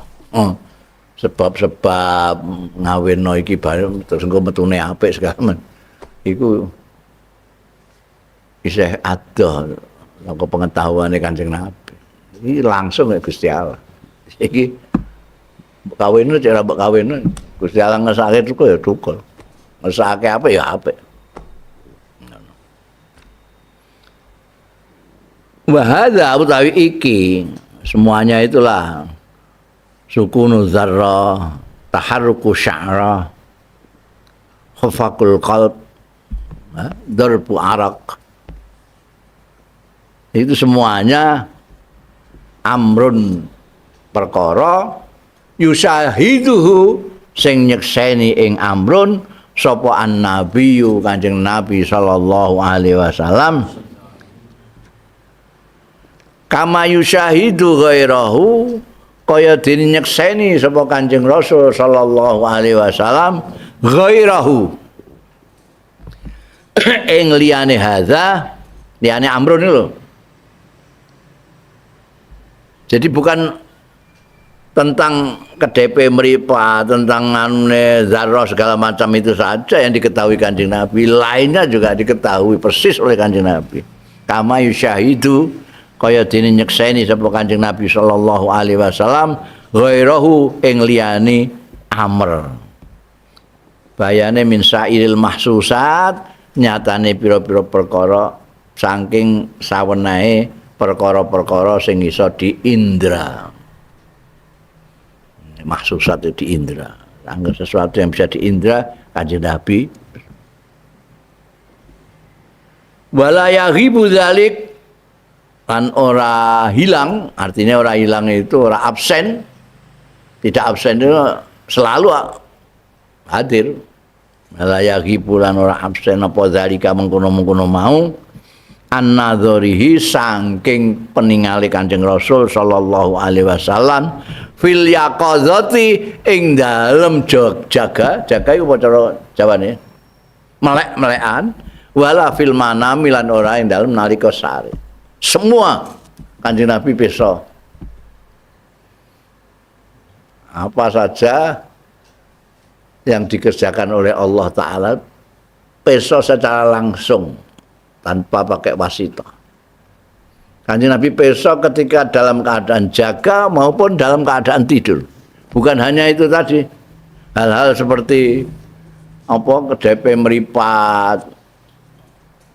sebab-sebab ngawinno iki bareng terus engko metune apik sekarang. Iku isih ada kok pengetahuane Kanjeng Nabi. Iki langsung nek Gusti Allah. Iki kawinno cara mbok kawinno Gusti Allah ngesake cukup ya cukup. Ngesake apik ya apik. Wa hadza utawi iki semuanya itulah sukunu dzarra, taharruku sya'ra, khafaqul qalb, darbu arak. Itu semuanya amrun perkara yusahiduhu sing nyekseni ing amrun sapa an-nabiyyu Kanjeng Nabi sallallahu alaihi wasallam kama yusyahidu ghairahu kaya dene nyekseni sapa Kanjeng Rasul sallallahu alaihi wasallam ghairahu ing liyane hadza liyane Amrun itu loh. Jadi bukan tentang KDP meripat, tentang anune zarah segala macam itu saja yang diketahui Kanjeng Nabi, lainnya juga diketahui persis oleh Kanjeng Nabi. Kama yusyahidu kaya dene nyekseni sapa Kanjeng Nabi sallallahu alaihi wasallam ghairahu ing liyane Amr. Bayane min sairil mahsusat, nyatane pira-pira perkara saking sawenehe perkara-perkara sing iso diindra. Mahsusat itu diindra. Angger sesuatu yang bisa diindra Kanjeng Nabi. Wala yaghibu dzalik, kan ora hilang, artinya ora hilang itu ora absen. Tidak absen itu selalu hadir. Wala yaghibu lan ora absen apa dzalika mengkono-mengkono mau an-nadzarihi saking peningale Kanjeng Rasul sallallahu alaihi wasallam fil yaqadzati ing dalem jaga iku cara Jawane melek-melekan wala fil manami lan ora ing dalem nalika sare. Semua Kanjeng Nabi bisa apa saja yang dikerjakan oleh Allah Ta'ala bisa secara langsung tanpa pakai wasitah. Kanjeng Nabi besok ketika dalam keadaan jaga maupun dalam keadaan tidur. Bukan hanya itu tadi, hal-hal seperti apa KDP meripat,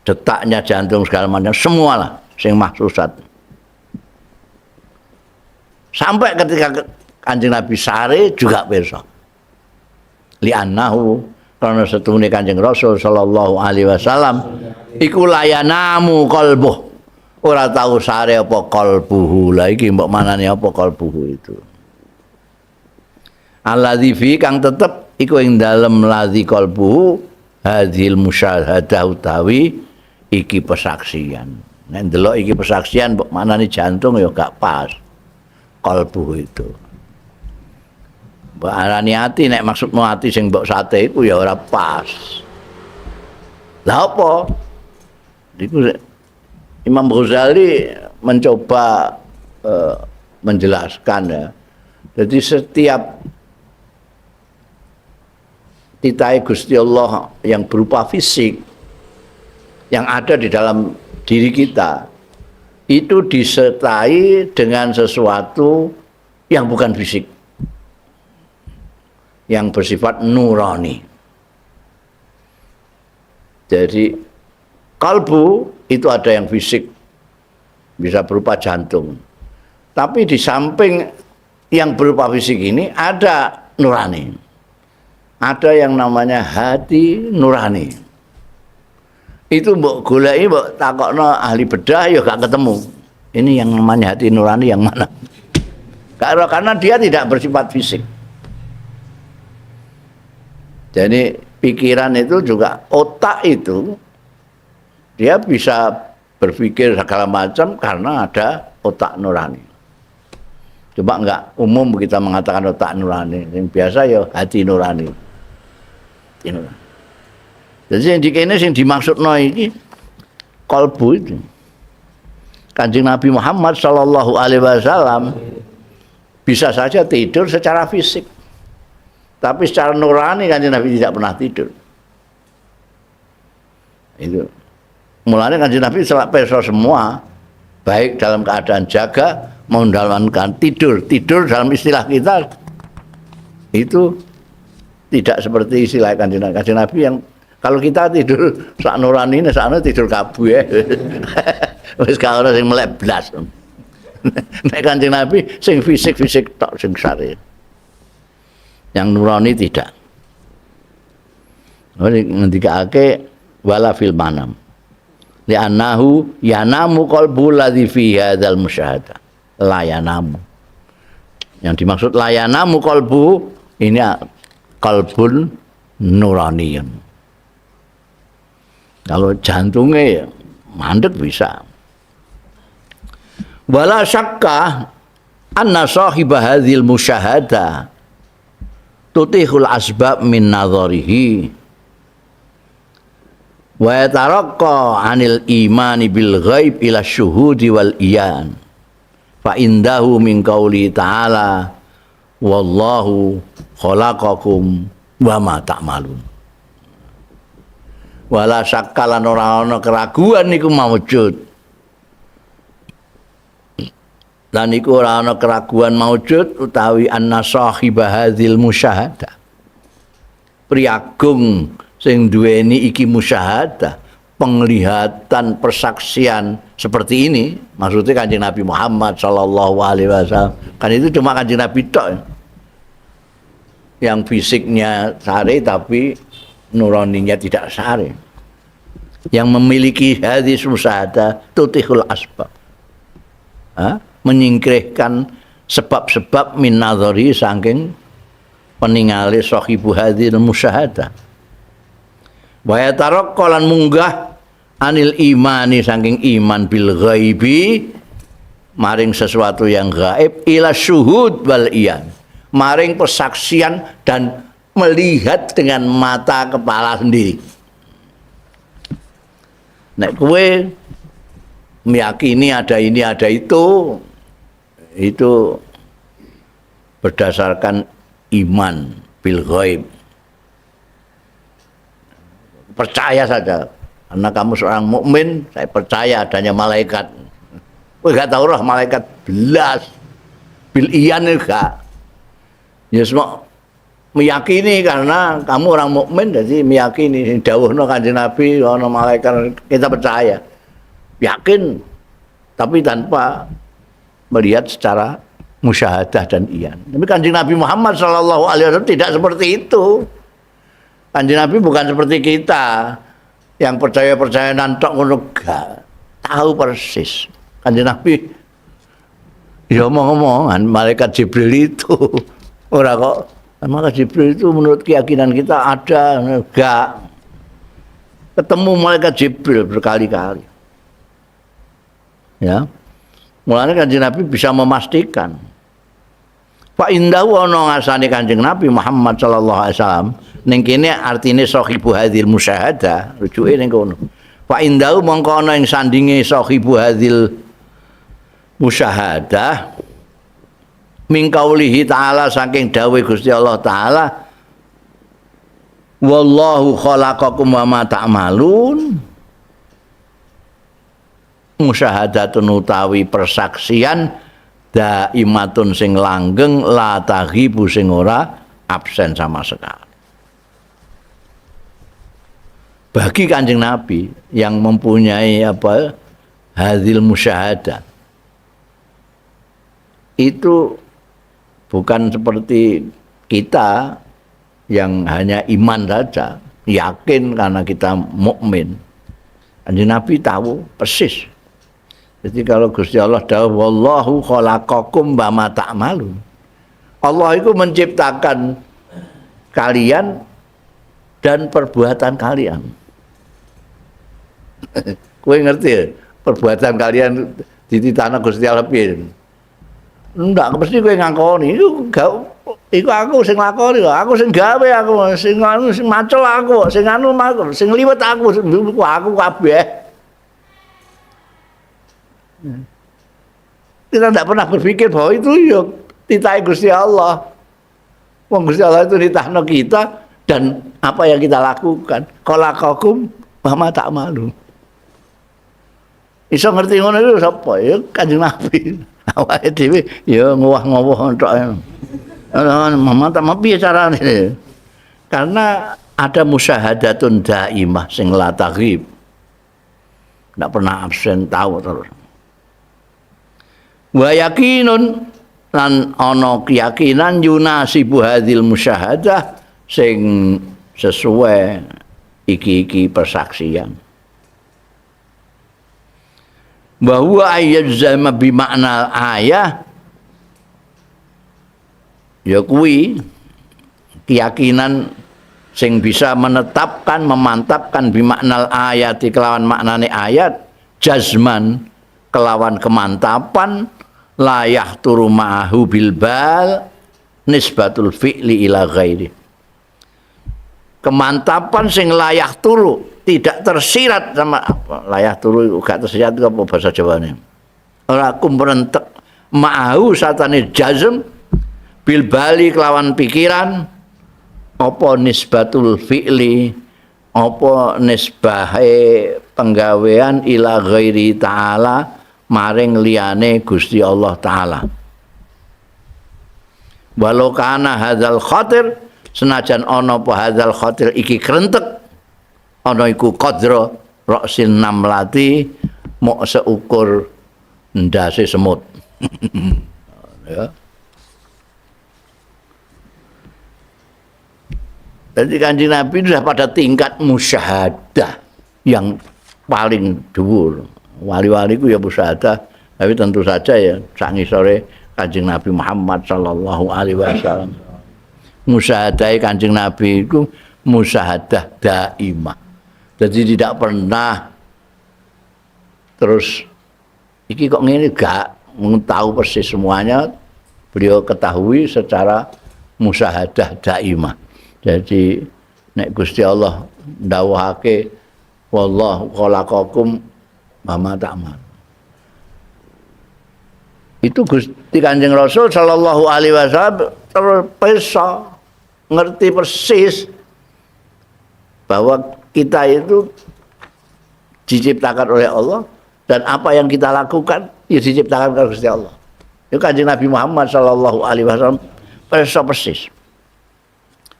detaknya jantung segala macam, semualah sing mahsusat. Sampai ketika Kanjeng Nabi sare juga besok. Li'annahu karena setune Kanjeng Rasul sallallahu alaihi wasallam iku layanamu qalbuh, ora tahu sare apa qalbuhu. Lah iki mbok manane apa qalbuhu itu. Alladzi fi kang tetep iku ing dalem ladzi qalbuhu hadhil musyahadah utawi iki pesaksian. Nek ndelok iki pesaksian mbok manane jantung ya gak pas. Qalbuhu itu. Mbok arani ati, nek maksudmu ati sing mbok sate iku ya ora pas. Lah apa? Iku Imam Ghazali mencoba menjelaskan ya. Jadi setiap titah Gusti Allah yang berupa fisik yang ada di dalam diri kita itu disertai dengan sesuatu yang bukan fisik, yang bersifat nurani. Jadi kalbu itu ada yang fisik, bisa berupa jantung. Tapi di samping yang berupa fisik ini ada nurani. Ada yang namanya hati nurani. Itu mbok goleki, mbok takokno ahli bedah ya gak ketemu. Ini yang namanya hati nurani yang mana? Karena dia tidak bersifat fisik. Jadi pikiran itu juga, otak itu dia bisa berpikir segala macam karena ada otak nurani. Coba enggak umum kita mengatakan otak nurani, yang biasa ya hati nurani. Jadi yang dikene sing dimaksudno iki kalbu itu. Kanjeng Nabi Muhammad sallallahu alaihi wasallam bisa saja tidur secara fisik. Tapi secara nurani Kanjeng Nabi tidak pernah tidur. Itu. Mulanya Kanjeng Nabi selak peso semua, baik dalam keadaan jaga maupun dalam keadaan tidur. Tidur dalam istilah kita itu tidak seperti istilah Kanjeng Nabi. Kanjeng Nabi yang kalau kita tidur sak nurani ini sakno tidur kabeh. Wis gak ora sing melek blas. Nek Kanjeng Nabi sing fisik-fisik tok sing sare. Yang nurani tidak. Ngendikake wala fil manam. Li'annahu yanamu qalbu ladzi fi hadzal musyahadah. La yanamu. Yang dimaksud la yanamu qalbu ini qalbun nuraniyun. Kalau jantungnya ya mandek bisa. Wala syakka anna sahibah hadzal musyahadah tutihul asbab min nadharihi wa yataraqqa 'anil imani bil ghaib ila syuhudi wal iyan fa indahu min qauli ta'ala wallahu khalaqakum wa ma ta'malun wala syakkalan ora ana keraguan niku maujud lan iku ora ana keraguan maujud utawi anna sahibah hadzal musyahadah priagung sing duweni iki musyahadah penglihatan persaksian seperti ini maksudnya Kanjeng Nabi Muhammad sallallahu alaihi wasallam kan itu cuma Kanjeng Nabi tok yang fisiknya sare tapi nuraninya tidak sare yang memiliki hadis musyahadah tutihul asbab menyingkirkan sebab-sebab min nazari saking peningale sahibu hadil musyahadah wa yataraqqa lan munggah anil imani saking iman bil ghaibi maring sesuatu yang gaib ila syuhud wal iyan maring persaksian dan melihat dengan mata kepala sendiri. Nek kowe meyakini ada ini ada itu berdasarkan iman bil ghaib. Percaya saja karena kamu seorang mukmin, saya percaya adanya malaikat. Kowe gak tahu roh malaikat belas bil iyan enggak. Ya semua meyakini karena kamu orang mukmin jadi meyakini dawuhna Kanjeng Nabi ana malaikat kita percaya. Yakin tapi tanpa melihat secara musyahadah dan iyan. Tapi Kanjeng Nabi Muhammad sallallahu alaihi wasallam tidak seperti itu. Kanjeng Nabi bukan seperti kita yang percaya-percaya nantok ngono gak. Tahu persis. Kanjeng Nabi ya omong-omongan malaikat Jibril itu ora kok malaikat Jibril itu menurut keyakinan kita ada enggak. Ketemu malaikat Jibril berkali-kali. Ya. Mulane Kanjeng Nabi bisa memastikan. Fa indahu ana ngasane Kanjeng Nabi Muhammad sallallahu alaihi wasallam ning kene artine sahibu hadzal musyahadah, rujuke ning kono. Fa indahu mongko ana ing sandinge sahibu hadzal musyahadah min qaulihi ta'ala saking dawuh Gusti Allah taala wallahu khalaqakum wa ma ta'malun musyahadatun utawi persaksian daimatun sing langgeng la taghibu sing ora absen sama sekali. Bagi Kanjeng Nabi yang mempunyai hadil musyahadah itu bukan seperti kita yang hanya iman saja, yakin karena kita mukmin. Kanjeng Nabi tahu persis. Jadi kalau Gusti Allah dawuh wallahu khalaqakum wa ma ta'malun. Allah itu menciptakan kalian dan perbuatan kalian. Kowe ngerti ya? Perbuatan kalian dititana Gusti Allah piye? Ndak mesti kowe ngakoni. Iku aku sing lakoni kok. Aku sing gawe aku, sing anu sing macul aku, sing anu aku, sing liwet aku kabeh. Kita tidak pernah berpikir bahwa itu ya titah Gusti Allah. Wong Gusti Allah itu nitahno kita dan apa yang kita lakukan. Khalaqakum wa ma ta'malun. Iso ngerti ngono itu sapa? Ya Kanjeng Nabi. Awake dhewe ya ngowah-ngowah entok. Mama tak mau piye carane? Karena ada musyahadatun daimah sing la taghib. Tidak pernah absen, tahu terus. Wa yakinun lan ana keyakinan yunasibu hadzal musyahadah sing sesuai iki persaksian. Bahwa ayat zama bimakna ayah ya kuwi keyakinan sing bisa menetapkan memantapkan bimaknal ayat kelawan maknane ayat jazman kelawan kemantapan layah turu ma'ahu bilbal nisbatul fi'li ila ghairi kemantapan sing layah turu tidak tersirat sama apa layah turu gak tersirat itu apa bahasa Jawane ora kumrentek ma'ahu satane jazm bil bali kelawan pikiran apa nisbatul fi'li apa nisbahe penggawean ila ghairi ta'ala maring liyane Gusti Allah taala walau kana hadzal khatir senajan ana apa hadzal khatir iki krentek ana iku qadra ra'sin namlati mok seukur ndase semut ya. Jadi Kanjeng Nabi sudah pada tingkat musyahadah yang paling dhuwur. Wali-wali ku ya musyahadah, tapi tentu saja ya sak ngisore Kanjeng Nabi Muhammad sallallahu alaihi wasallam. Musyahadah Kanjeng Nabi itu musyahadah daimah. Jadi tidak pernah terus iki kok ngene gak tahu persis semuanya, beliau ketahui secara musyahadah daimah. Jadi nek Gusti Allah ndawuhake wallahu khalaqakum mama ta'mal. Itu Gusti Kanjeng Rasul sallallahu alaihi wasallam terus ngerti persis bahwa kita itu diciptakan oleh Allah dan apa yang kita lakukan ya diciptakan oleh Gusti Allah. Itu Kanjeng Nabi Muhammad sallallahu alaihi wasallam persis.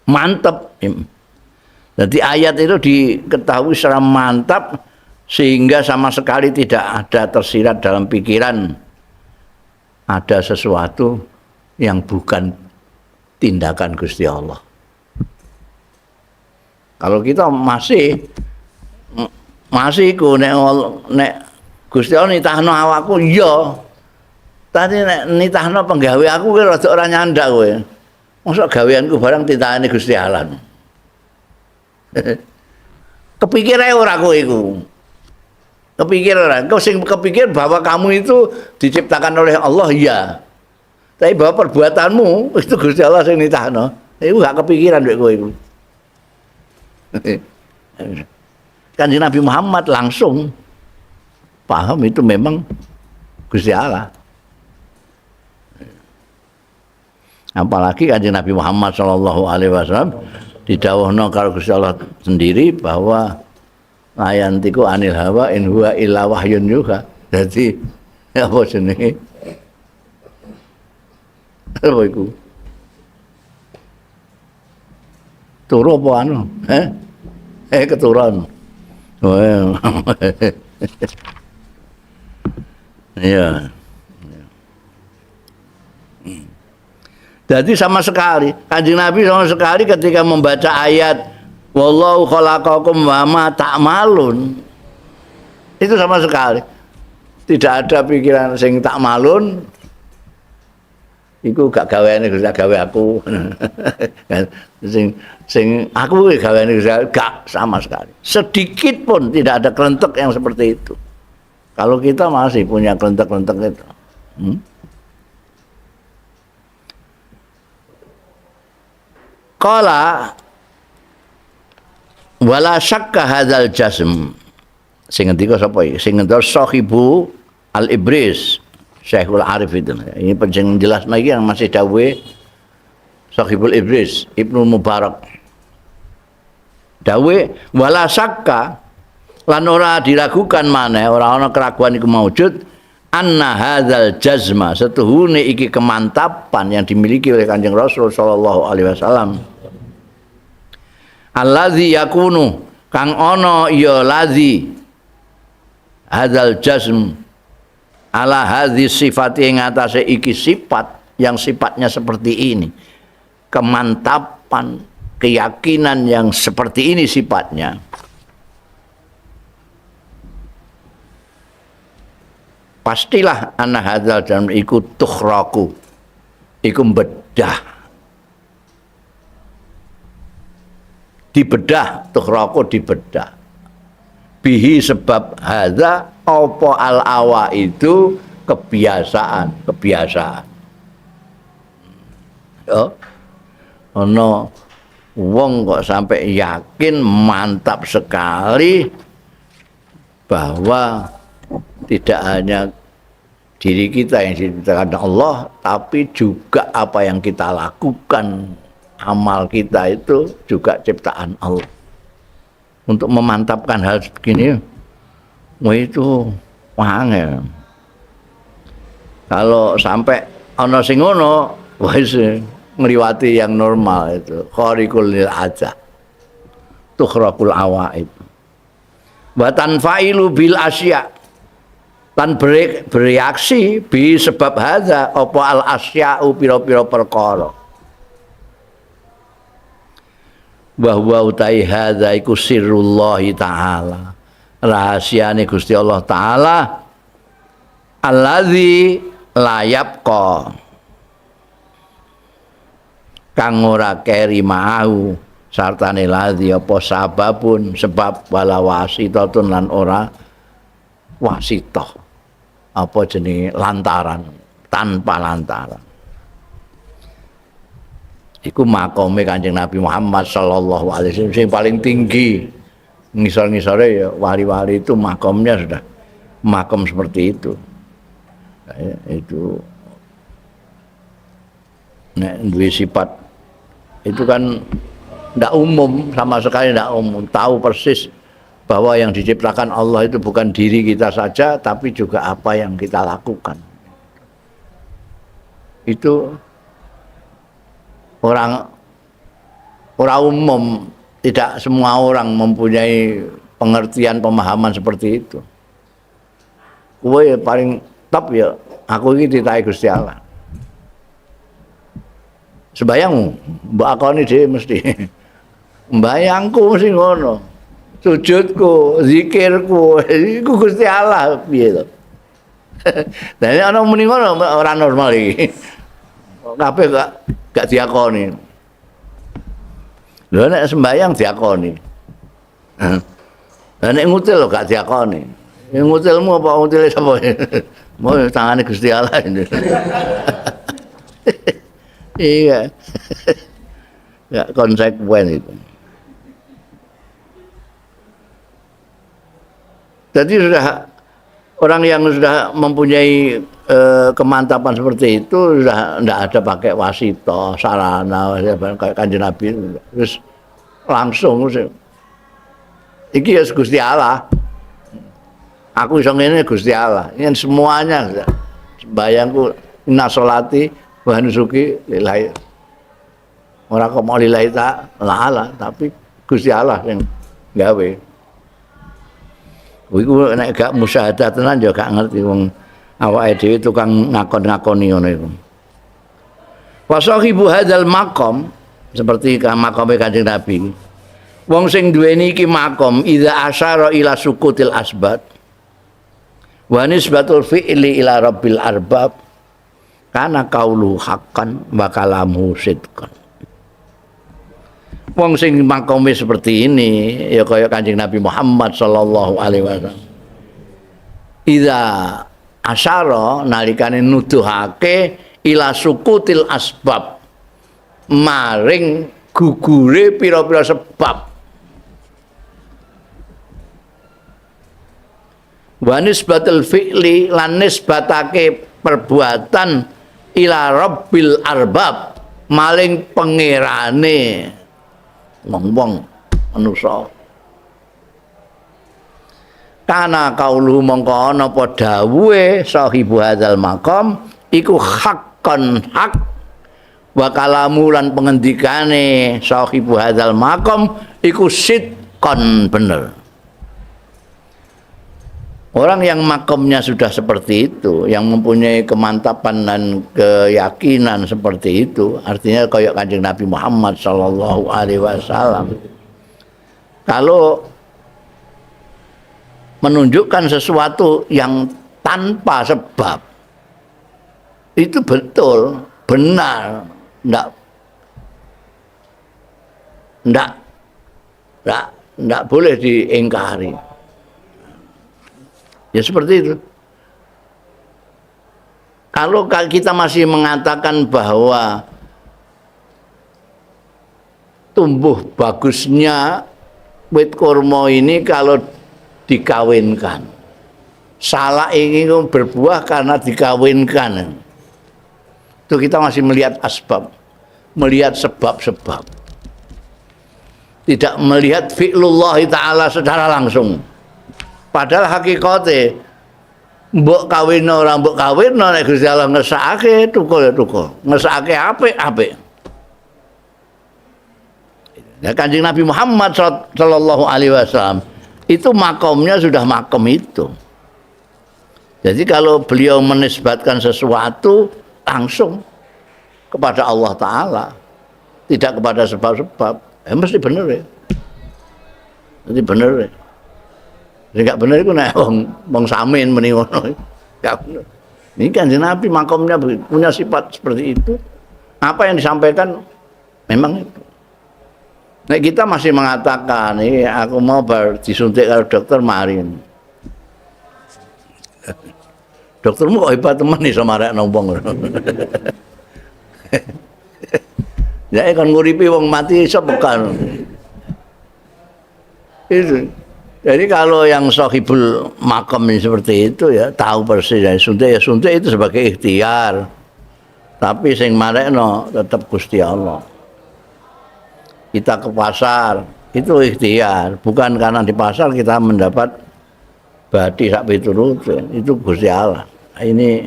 Mantap. Jadi ayat itu diketahui secara mantap sehingga sama sekali tidak ada tersirat dalam pikiran ada sesuatu yang bukan tindakan Gusti Allah. Kalau kita masih ku nek Gusti Allah nitahno awakku iya. Tadi nek nitahno penggawe aku ki rada ora nyandak kowe. Mosok gaweanku barang titahane Gusti Allah. Kepikir ae ora kowe iku. Kepikir ora. Kau sing kepikir bahwa kamu itu diciptakan oleh Allah iya. Tapi bahwa perbuatanmu itu Gusti Allah sing nitahno. Iku gak kepikiran duwe kowe iku. Kanjeng Nabi Muhammad langsung paham itu memang Gusti Allah. Apalagi Kanjeng Nabi Muhammad sallallahu alaihi wasallam didhawuhna karo Gusti Allah sendiri bahwa layantiku anil hawa in huwa illa wahyun yuha. Jadi apa jenenge? Apa iku? Turu apa anu? Keturun. Oh. Iya. Jadi sama sekali Kanjeng Nabi sama sekali ketika membaca ayat wallahu khalaqakum wa ma ta'malun itu sama sekali tidak ada pikiran sing ta'malun iku gak gaweane Gusti gawe aku sing aku gaweane Gusti gak sama sekali sedikit pun tidak ada kelentek yang seperti itu kalau kita masih punya kelentek-kelentek itu Qala wala syakka hadzal jazm sing ngendika sapa iki sing ngendika sahibu al-Ibris Syekhul Arif itu ini penjeng jelas lagi yang masih dawuh Sahibul Ibris Ibnu Mubarak dawuh wala syakka lan ora diragukan maneh ora ana keraguan iku maujud anna hadzal jazma setuhune iki kemantapan yang dimiliki oleh Kanjeng Rasul sallallahu alaihi wasallam allazi yakunu kang ana ya lazi hadzal jazm ala hadzi sifati ing atase iki sifat yang sifatnya seperti ini kemantapan keyakinan yang seperti ini sifatnya pastilah ana hadzal jazm iku tukhraku iku bedah dibedah tukhraku dibedah bihi sebab hadza apa al awa itu kebiasaan yo ana Wong kok sampai yakin mantap sekali bahwa tidak hanya diri kita yang diciptakan Allah, tapi juga apa yang kita lakukan, amal kita itu juga ciptaan Allah. Untuk memantapkan hal begini, wah itu angel. Kalau sampai ana sing ngono, wis ngliwati yang normal itu. Khariqul lil aja. Tukhraqul awaib. Wa tanfailu bil asya. Lan bereaksi bi sebab hadza apa al asya'u pira-pira perkara. Bahwa utai hadza iku sirrullah taala. Rahasiane Gusti Allah taala allazi la yabqa kang ora keri mau sartane ladzi apa sababun sebab wala wasitatun lan ora wasitah apa jenenge lantaran tanpa lantaran iku makome Kanjeng Nabi Muhammad sallallahu alaihi wasallam sing paling tinggi ngisor-ngisore ya wali-wali itu makomnya sudah makom seperti itu. Itu nek duwe sifat itu kan tidak umum, sama sekali tidak umum, tahu persis bahwa yang diciptakan Allah itu bukan diri kita saja tapi juga apa yang kita lakukan. Itu orang umum, tidak semua orang mempunyai pengertian pemahaman seperti itu. Kowe paling top ya, aku ini ditahi Gusti Allah. Sembayangmu, mbak akoni dhewe mesti. Mbayangku mesti ngono. Sujudku, zikirku, iku Gusti Allah piye to. Dene ana muni ngono ora normal iki. Kabeh gak diakoni. Lha nek sembayang diakoni. Lah nek ngutil gak diakoni. Ngutilmu apa ngutile sapa? Mau tangane Gusti Allah ini. Iya. Enggak konsekuen itu. Jadi sudah orang yang sudah mempunyai kemantapan seperti itu sudah tidak ada pakai wasito, sarana, kayak Kanjeng Nabi, terus langsung iki ya Gusti Allah. Aku iso ngene Gusti Allah. Ini semuanya sembayangku inna sholati wa nusuki lillahi. Ora kok mau lillahi ta'ala, tapi Gusti Allah yang gawe. Iku nek gak musyahadah tenan ya gak ngerti wong awake dhewe tukang ngakon-ngakoni ngono iku. Wa sahibu hadzal maqam seperti makame Kanjeng Nabi. Wong sing duweni iki makom idza asyara ila sukutil asbat wa nisbatul fi'li ila rabbil arbab kana qaulu haqqan wa kalamu sidqan. Wong sing makome seperti ini ya kaya Kanjeng Nabi Muhammad sallallahu alaihi wasallam. Idza asyara nalikane nuduhake ila sukutil asbab maring gugure pira-pira sebab. Wa nisbatul fi'li lan nisbatake perbuatan ila rabbil arbab maling pangerane wong-wong manusa. Kana kaulu mongko ana apa dawuhe sahibu hadzal maqam iku haqqan hak wa kalamu lan pengendikane sahibu hadzal maqam iku sidqan bener. Orang yang makomnya sudah seperti itu, yang mempunyai kemantapan dan keyakinan seperti itu, artinya kayak Kanjeng Nabi Muhammad sallallahu alaihi wasallam. Kalau menunjukkan sesuatu yang tanpa sebab, itu betul, benar, enggak boleh diingkari. Ya seperti itu. Kalau kita masih mengatakan bahwa tumbuh bagusnya wit kurma ini kalau dikawinkan. Salak ini berbuah karena dikawinkan. Itu kita masih melihat asbab, melihat sebab-sebab. Tidak melihat fi'lullah ta'ala secara langsung. Padahal hakikatnya mbok kawinno ora mbok kawinno nek Gusti Allah ngesake tukul ya tukul. Ngesake apik-apik. Ya Kanjeng Nabi Muhammad sallallahu alaihi wasallam itu makomnya sudah makom itu. Jadi kalau beliau menisbatkan sesuatu langsung kepada Allah Ta'ala, tidak kepada sebab-sebab, mesti benar ya. Jadi benar ya. Enggak benar itu nek wong samin meni ngono. Enggak benar. Ini Kanjeng Nabi makomnya punya sifat seperti itu. Apa yang disampaikan memang itu. Nek kita masih mengatakan, aku mau disuntik karo dokter marin. Doktermu kok hebat teman nih sama arek nombong. Ya kan nguripi wong mati iso bekan. Itu. Jadi kalau yang sahibul makam ini seperti itu ya tahu persis ya suntik itu sebagai ikhtiar. Tapi sing marekno tetap Gusti Allah. Kita ke pasar itu ikhtiar, bukan karena di pasar kita mendapat badi sak piturute, itu Gusti Allah. Ini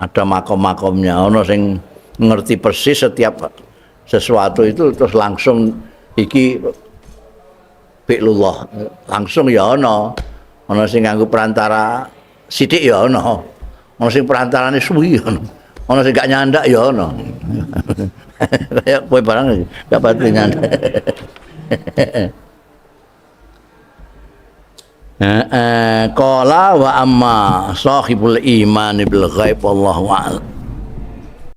ada makom-makomnya, ono sing ngerti persis setiap sesuatu itu terus langsung iki fi'lullah, langsung ya ono sing nganggo perantara sithik ya ono sing perantarane suwi ya ono sing gak nyandak ya ono. Kayak kowe barang gak pati nyandak. Qala wa amma sahibul iman bil ghaib wallahu a'lam.